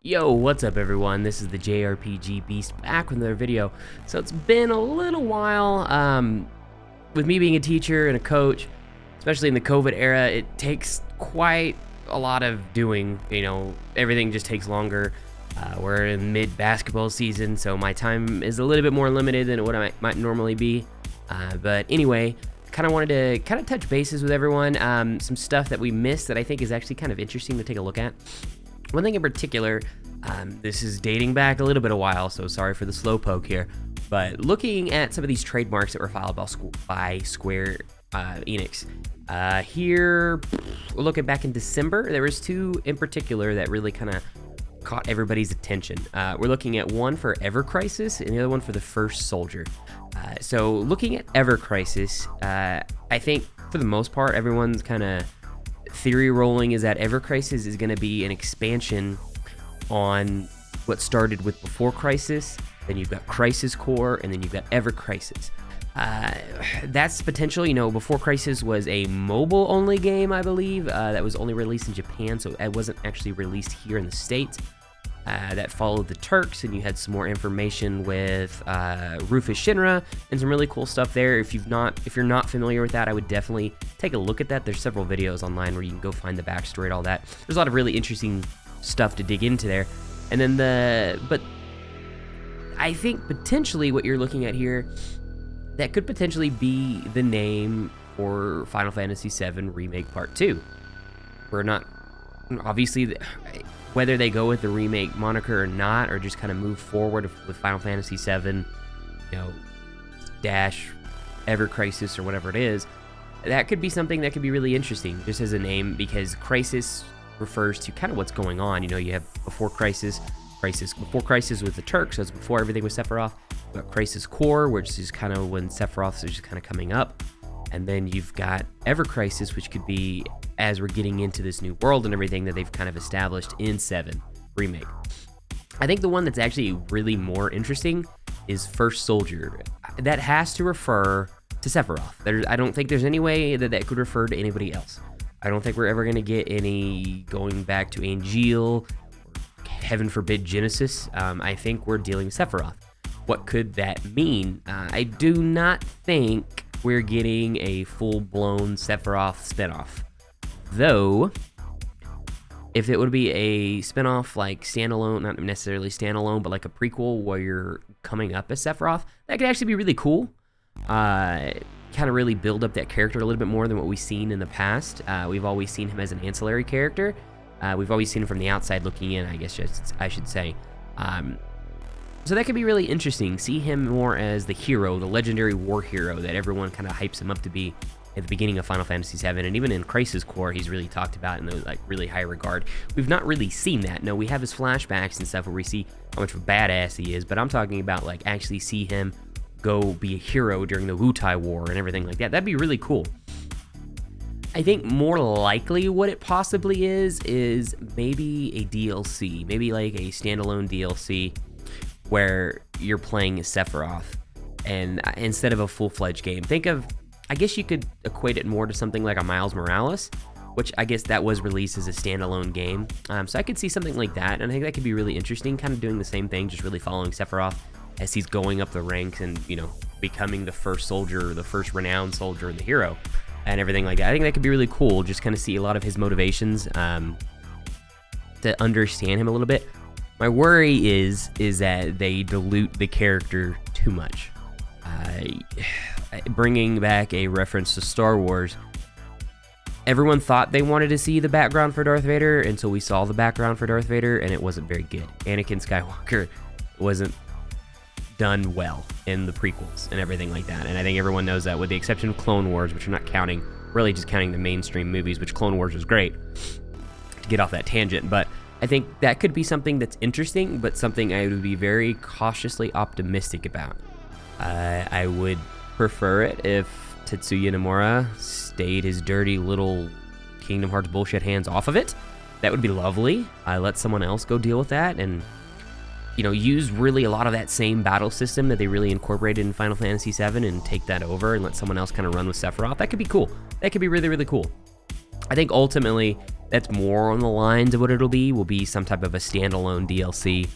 Yo, what's up everyone? This is the JRPG Beast back with another video. So it's been a little while, with me being a teacher and a coach, especially in the COVID era, it takes quite a lot of doing, everything just takes longer. We're in mid-basketball season, so my time is a little bit more limited than what I might normally be. But anyway, kind of wanted to touch bases with everyone. Some stuff that we missed that I think is actually kind of interesting to take a look at. One thing in particular, this is dating back a little bit a while, so sorry for the slow poke here, but looking at some of these trademarks that were filed by Square Enix, here, we're looking back in December, there was two in particular that really kind of caught everybody's attention. We're looking at one for Ever Crisis and the other one for the First Soldier. So looking at Ever Crisis, I think for the most part, everyone's kind of theory rolling is that Ever Crisis is going to be an expansion on what started with Before Crisis, then you've got Crisis Core, and then you've got Ever Crisis. That's potential. Before Crisis was a mobile-only game, I believe, that was only released in Japan, so it wasn't actually released here in the States. That followed the Turks, and you had some more information with Rufus Shinra and some really cool stuff there. If you're not familiar with that, I would definitely take a look at that. There's several videos online where you can go find the backstory and all that. There's a lot of really interesting stuff to dig into there. And then but I think potentially what you're looking at here, that could potentially be the name for Final Fantasy VII Remake Part 2. We're not, obviously, whether they go with the remake moniker or not, or just kind of move forward with Final Fantasy VII, dash Ever Crisis or whatever it is, that could be something that could be really interesting, just as a name, because Crisis refers to kind of what's going on. You have Before Crisis Before Crisis with the Turks, so it's before everything with Sephiroth. You've got Crisis Core, which is kind of when Sephiroth is just kind of coming up. And then you've got Ever Crisis, which could be as we're getting into this new world and everything that they've kind of established in 7 Remake. I think the one that's actually really more interesting is First Soldier. That has to refer to Sephiroth. I don't think there's any way that could refer to anybody else. I don't think we're ever going to get any going back to Angel, or heaven forbid Genesis. I think we're dealing with Sephiroth. What could that mean? I do not think we're getting a full-blown Sephiroth spinoff. Though, if it would be a spinoff like standalone, not necessarily standalone, but like a prequel where you're coming up as Sephiroth, that could actually be really cool. Kind of really build up that character a little bit more than what we've seen in the past. We've always seen him as an ancillary character. We've always seen him from the outside looking in, I guess I should say. So that could be really interesting. See him more as the hero, the legendary war hero that everyone kind of hypes him up to be at the beginning of Final Fantasy VII, and even in Crisis Core, he's really talked about in really high regard. We've not really seen that. No, we have his flashbacks and stuff where we see how much of a badass he is, but I'm talking about actually see him go be a hero during the Wutai War and everything like that. That'd be really cool. I think more likely what it possibly is maybe a DLC, maybe like a standalone DLC where you're playing as Sephiroth, and instead of a full-fledged game. I guess you could equate it more to something like a Miles Morales, which I guess that was released as a standalone game. So I could see something like that, and I think that could be really interesting, kind of doing the same thing, just really following Sephiroth as he's going up the ranks and, becoming the first soldier, the first renowned soldier and the hero, and everything like that. I think that could be really cool, just kind of see a lot of his motivations, to understand him a little bit. My worry is that they dilute the character too much. Bringing back a reference to Star Wars, everyone thought they wanted to see the background for Darth Vader, and so we saw the background for Darth Vader, and it wasn't very good. Anakin Skywalker wasn't done well in the prequels and everything like that, and I think everyone knows that, with the exception of Clone Wars, which we're not counting, really just counting the mainstream movies, which Clone Wars was great, to get off that tangent. But I think that could be something that's interesting, but something I would be very cautiously optimistic about. I would prefer it if Tetsuya Nomura stayed his dirty little Kingdom Hearts bullshit hands off of it. That would be lovely. Let someone else go deal with that, and use really a lot of that same battle system that they really incorporated in Final Fantasy VII and take that over and let someone else kind of run with Sephiroth. That could be cool. That could be really, really cool. I think ultimately that's more on the lines of what it'll be. Will be some type of a standalone DLC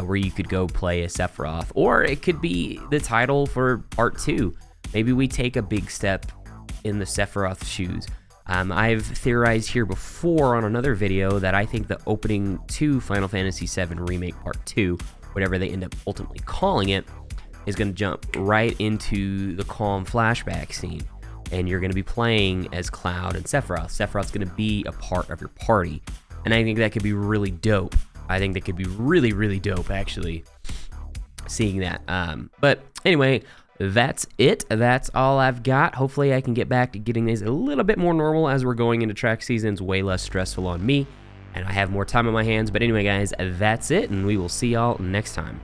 where you could go play as Sephiroth, or it could be the title for Part 2. Maybe we take a big step in the Sephiroth shoes. I've theorized here before on another video that I think the opening to Final Fantasy VII Remake Part 2, whatever they end up ultimately calling it, is going to jump right into the calm flashback scene. And you're going to be playing as Cloud and Sephiroth. Sephiroth's going to be a part of your party. And I think that could be really dope. I think that could be really, really dope, actually, seeing that. But anyway, that's it. That's all I've got. Hopefully I can get back to getting these a little bit more normal as we're going into track seasons, way less stressful on me, and I have more time on my hands. But anyway, guys, that's it, and we will see y'all next time.